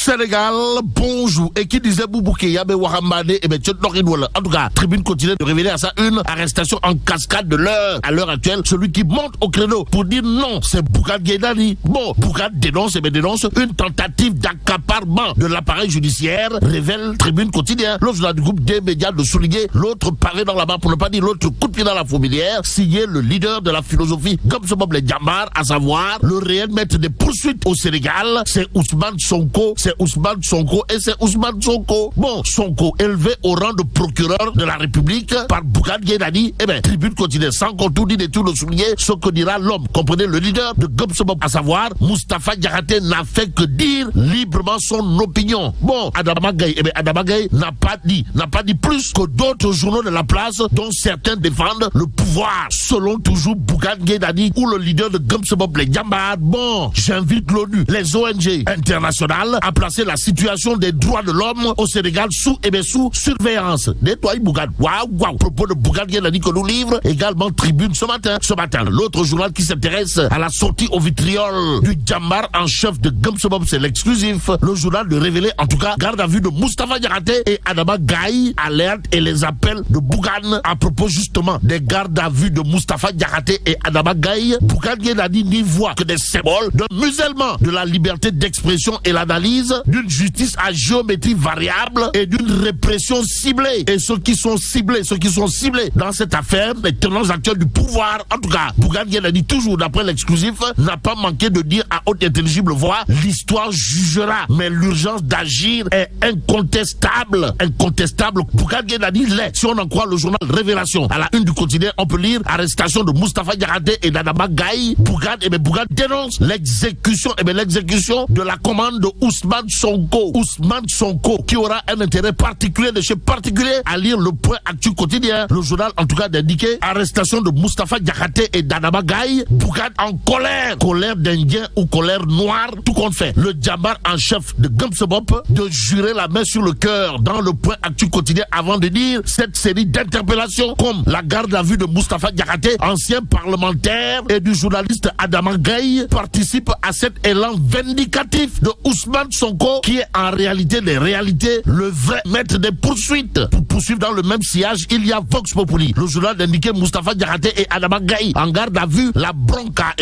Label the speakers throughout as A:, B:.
A: Sénégal, bonjour. Et qui disait Boubouke, Yabe Warambane, et bien en tout cas, Tribune continue de révéler à ça une arrestation en cascade de l'heure. À l'heure actuelle, celui qui monte au créneau pour dire non, c'est Bougane Gueye Dany. Bon, Bougane dénonce une tentative d'accaparement de l'appareil judiciaire, révèle Tribune quotidien. Le journal du groupe des médias de souligner l'autre pavé dans la main, pour ne pas dire l'autre coup de pied dans la fourmilière, signé le leader de la philosophie comme ce Bob les Djambar, à savoir le réel maître des poursuites au Sénégal, c'est Ousmane Sonko, et c'est Ousmane Sonko. Bon, Sonko élevé au rang de procureur de la République par Bougane Gueye Dany. Eh bien, Tribune continue sans contour ni détour de souligner ce que dira l'homme, comprenez le leader de Gomsobob, à savoir Moustapha Diakhaté n'a fait que dire librement son opinion. Bon, Adama Gaye, Adama Gaye n'a pas dit plus que d'autres journaux de la place dont certains défendent le pouvoir, selon toujours Bougane Gueye Dany ou le leader de Gomsobob les Djambar. Bon, j'invite l'ONU, les ONG internationales à placer la situation des droits de l'homme au Sénégal sous surveillance. Nettoyez Bougane. Waouh. Propos de Bougane Gueye Dany que nous livre également Tribune ce matin. L'autre journal qui s'intéresse à la sortie au vitriol du Djambar en chef de Gomsobob, c'est l'exclusif. Le journal de révéler en tout cas garde à vue de Moustapha Diakhaté et Adama Gaye, alerte et les appels de Bougane à propos justement des gardes à vue de Moustapha Diakhaté et Adama Gaye. Bougane Gueye Dany n'y voit que des symboles de musellement de la liberté d'expression et l'analyse, d'une justice à géométrie variable et d'une répression ciblée. Et ceux qui sont ciblés dans cette affaire, les tenants actuels du pouvoir, en tout cas, Bougane Gueye Dany, toujours d'après l'exclusif, n'a pas manqué de dire à haute intelligible voix, l'histoire jugera, mais l'urgence d'agir est incontestable. Bougane Gueye Dany l'est. Si on en croit le journal Révélation, à la une du quotidien, on peut lire arrestation de Moustapha Diakhaté et d'Adama Gaye. Bougane dénonce l'exécution de la commande de Ousmane Sonko, qui aura un intérêt particulier de chez particulier à lire le point actu quotidien. Le journal, en tout cas, d'indiquer arrestation de Moustapha Diakhaté et d'Adama Gaye. Bougane en colère d'Indien ou colère noire, tout compte fait. Le Djambar en chef de Gomsobob de jurer la main sur le cœur dans le point actu quotidien avant de dire cette série d'interpellations comme la garde à vue de Moustapha Diakhaté, ancien parlementaire, et du journaliste Adama Gaye participe à cet élan vindicatif de Ousmane Sonko, qui est en réalité des réalités le vrai maître des poursuites. Pour poursuivre dans le même sillage, il y a Vox Populi. Le journal d'indiquer Moustapha Diakhaté et Adama Gaye en garde à vue, la bronca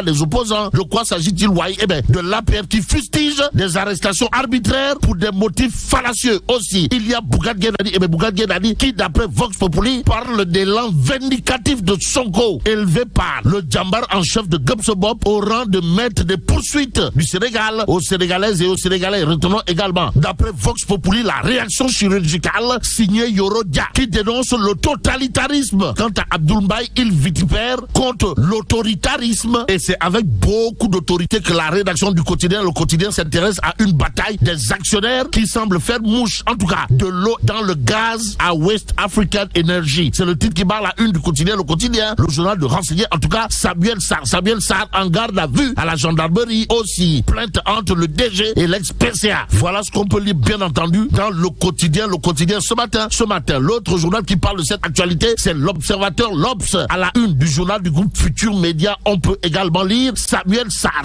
A: des opposants. De quoi s'agit-il, de l'APR qui fustige des arrestations arbitraires pour des motifs fallacieux. Aussi, il y a Bougane Gueye Dany qui, d'après Vox Populi, parle d'élan vindicatif de Sonko, élevé par le Djambar en chef de Gomsobob au rang de maître des poursuites du Sénégal, aux Sénégalaises et aux Sénégalais. Retenons également, d'après Vox Populi, la réaction chirurgicale signée Yoro Dia, qui dénonce le totalitarisme. Quant à Abdoul Mbaye, il vitupère contre l'autoritarisme, et c'est avec beaucoup d'autorité que la rédaction du quotidien, le quotidien, s'intéresse à une bataille des actionnaires qui semble faire mouche, en tout cas, de l'eau dans le gaz à West African Energy. C'est le titre qui barre la une du quotidien, le quotidien. Le journal de renseigner, en tout cas, Samuel Sarr en garde à vue à la gendarmerie aussi. Plainte entre le DG et l'ex-PCA. Voilà ce qu'on peut lire, bien entendu, dans le quotidien ce matin. L'autre journal qui parle de cette actualité, c'est l'Observateur, l'Obs. À la une du journal du groupe Futur Média, on peut également lire Samuel Sarr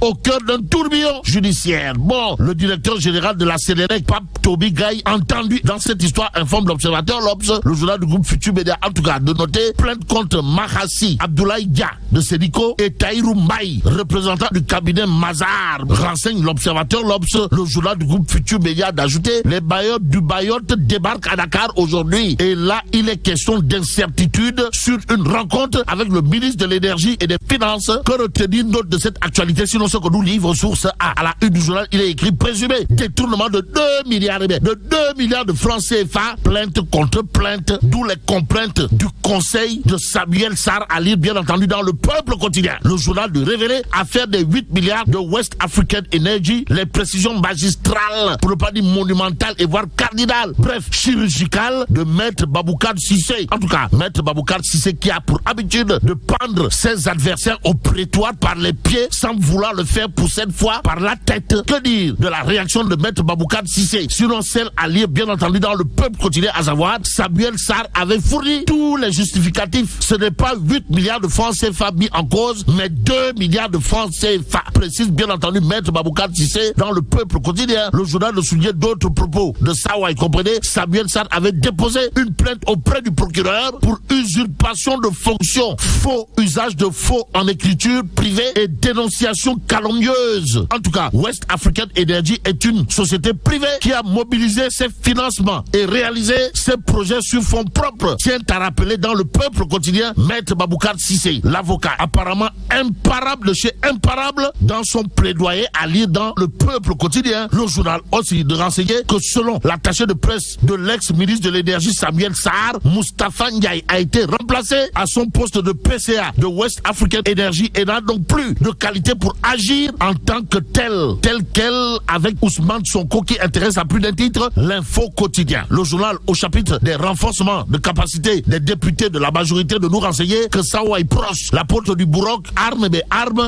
A: au cœur d'un tourbillon judiciaire. Bon, le directeur général de la Sénélec, Pape Toby Gaye, entendu dans cette histoire, informe l'Observateur, l'Obs, le journal du groupe Futur Média, en tout cas, de noter plainte contre Mahassi Abdoulaye Dia de Sénico et Tahirou Mbaye, représentant du cabinet Mazar, renseigne l'Observateur, l'Obs, le journal du groupe Futur Média, d'ajouter les bailleurs du Mayotte débarquent à Dakar aujourd'hui. Et là, il est question d'incertitude sur une rencontre avec le ministre de l'Énergie et des Finances. Que retenir note de cette actualité, sinon ce que nous livre source A. À la une du journal, il est écrit présumé détournement de 2 milliards de francs CFA, plainte contre plainte, d'où les complaintes du conseil de Samuel Sarr à lire, bien entendu, dans le Peuple quotidien. Le journal de révéler affaire des 8 milliards de West African Energy, les précisions magistrales, pour ne pas dire monumentales et voire cardinales, bref, chirurgicales de Maître Baboucar Cissé. En tout cas, Maître Baboucar Cissé qui a pour habitude de pendre ses adversaires au prétoire par les pieds sans vouloir le faire pour cette fois par la tête. Que dire de la réaction de Maître Baboucar Cissé, sinon celle à lire, bien entendu, dans le Peuple quotidien, à savoir Samuel Sarr avait fourni tous les justificatifs. Ce n'est pas 8 milliards de francs CFA mis en cause, mais 2 milliards de francs CFA. précise bien entendu Maître Baboucarr Cissé dans le Peuple quotidien. Le journal de souligner d'autres propos de Sawai. Comprenez, Samuel Sarr avait déposé une plainte auprès du procureur pour usurpation de fonction, faux usage de faux en écriture privée et dénonciation calomnieuse. En tout cas, West African Energy est une société privée qui a mobilisé ses financements et réalisé ses projets sur fonds propres. Tient à rappeler dans le Peuple quotidien Maître Baboucarr Cissé, l'avocat apparemment imparable de chez imparable dans son plaidoyer à lire dans le Peuple quotidien. Le journal aussi de renseigner que selon l'attaché de presse de l'ex-ministre de l'énergie Samuel Sarr, Moustapha Ndiaye a été remplacé à son poste de PCA de West African Energy et n'a donc plus de qualité pour agir en tant que tel quel avec Ousmane Sonko qui intéresse à plus d'un titre l'info quotidien. Le journal au chapitre des renforcements de capacité des députés de la majorité de nous renseigner que Sawai proche, l'apôtre du Bourroc, arme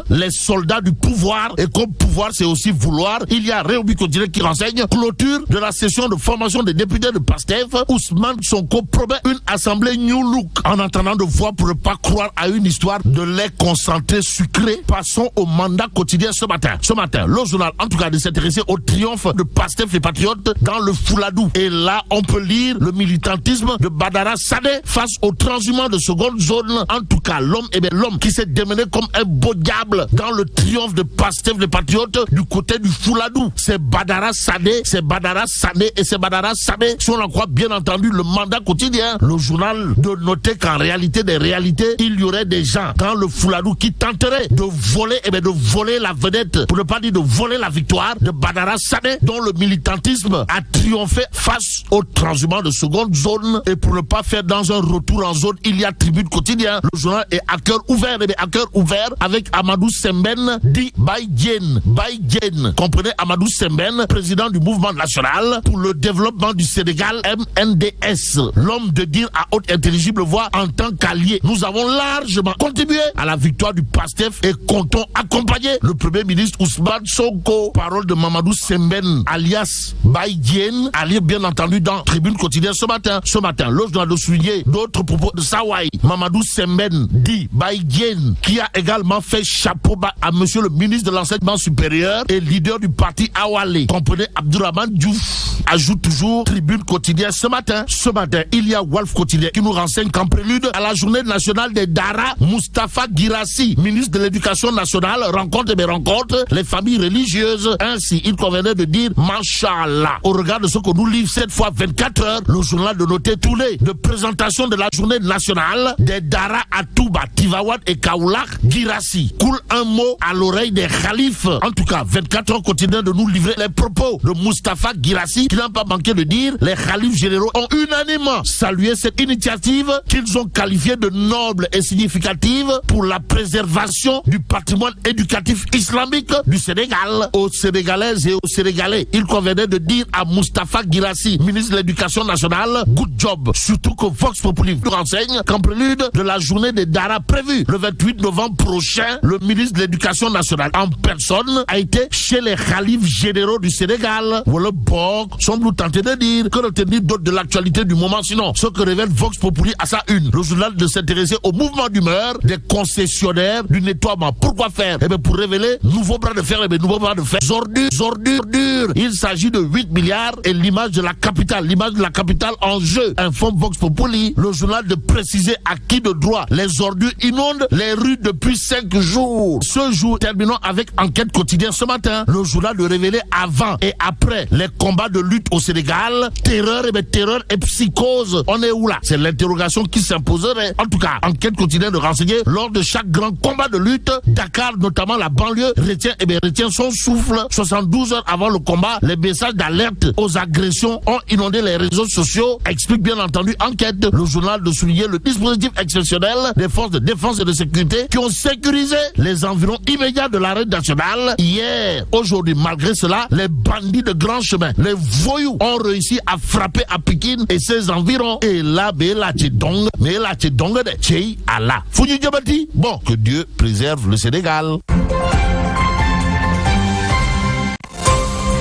A: les soldats du pouvoir et comme pouvoir c'est aussi vouloir. Il y a Réumi quotidien qui renseigne clôture de la session de formation des députés de PASTEF. Ousmane Sonko promet une assemblée New Look en attendant de voir pour ne pas croire à une histoire de lait concentré sucré. Passons au mandat quotidien ce matin. Ce matin, le journal en tout cas de s'intéresser au triomphe de PASTEF et Patriotes dans le Fouladou. Et là, on peut lire le militantisme de Badara Sadé face aux transhumants de seconde zone. En tout cas, l'homme qui s'est démené comme un beau diable dans le triomphe de PASTEF les Patriotes du côté du Fouladou. C'est Badara Sadé, c'est Badara Sadé et c'est Badara Sadé. Si on en croit bien entendu le mandat quotidien, le journal de noter qu'en réalité des réalités, il y aurait des gens dans le Fouladou qui tenteraient de voler la vedette, pour ne pas dire de voler la victoire de Badara Sadé, dont le militantisme a triomphé face aux transhumants de seconde zone. Et pour ne pas faire dans un retour en zone, il y a Tribune quotidien. Le journal est à cœur ouvert avec Amadou Sembène dit Baïdjen. Comprenez, Amadou Sembène, président du mouvement national pour le développement du Sénégal, MNDS. L'homme de dire à haute intelligible voix en tant qu'allié. Nous avons largement contribué à la victoire du PASTEF et comptons accompagner le premier ministre Ousmane Sonko. Parole de Mamadou Sembène, alias Baïdjen, à lire bien entendu dans Tribune quotidien ce matin. Le journal de souligner d'autres propos de Sawai. Mamadou Sembène dit Baïdjen, qui a également fait chapeau bas à monsieur le ministre de l'enseignement supérieur et leader du parti Awalé. Comprenez, Abdourahmane Diouf. Ajoute toujours Tribune quotidien ce matin, il y a Walf quotidien qui nous renseigne qu'en prélude à la journée nationale des Dara, Moustapha Guirassy, ministre de l'éducation nationale, rencontre les familles religieuses. Ainsi, il convenait de dire Machallah. Au regard de ce que nous livre cette fois 24 heures, le journal de noter tous les de présentation de la journée nationale des Dara à Touba, Tivaouane et Kaoulak. Guirassy coule un mot à l'oreille des khalifes. En tout cas, 24 heures quotidien de nous livrer les propos de Moustapha Guirassy qui n'a pas manqué de dire les khalifes généraux ont unanimement salué cette initiative qu'ils ont qualifiée de noble et significative pour la préservation du patrimoine éducatif islamique du Sénégal. Aux Sénégalaises et aux Sénégalais, il convenait de dire à Moustapha Guirassy, ministre de l'Éducation nationale, good job. Surtout que Vox Populi nous renseigne qu'en prélude de la journée des Dara prévue le 28 novembre prochain, le ministre de l'Éducation nationale en personne a été chez les khalifes généraux du Sénégal. Voilà, Bog semble tenter de dire que retenir d'autres de l'actualité du moment, sinon ce que révèle Vox Populi à sa une. Le journal de s'intéresser au mouvement d'humeur des concessionnaires du nettoiement. Pourquoi faire? Eh bien, pour révéler nouveau bras de fer, ordure. Il s'agit de 8 milliards et l'image de la capitale en jeu. Informe Vox Populi. Le journal de préciser à qui de droit les ordures inondent les rues depuis 5 jours. Ce jour, terminons avec Enquête quotidien ce matin. Le journal de révéler avant et après les combats de lutte au Sénégal. Terreur et psychose. On est où là? C'est l'interrogation qui s'imposerait. En tout cas, Enquête quotidienne de renseigner lors de chaque grand combat de lutte. Dakar, notamment la banlieue, retient son souffle. 72 heures avant le combat, les messages d'alerte aux agressions ont inondé les réseaux sociaux. Explique bien entendu Enquête. Le journal de souligner le dispositif exceptionnel des forces de défense et de sécurité qui ont sécurisé les environs immédiats de l'arène nationale hier. Aujourd'hui, malgré cela, les bandits de grand chemin, les voyous ont réussi à frapper à Pékin et ses environs. Et là, mais là, de Tchei Allah. Bon, que Dieu préserve le Sénégal.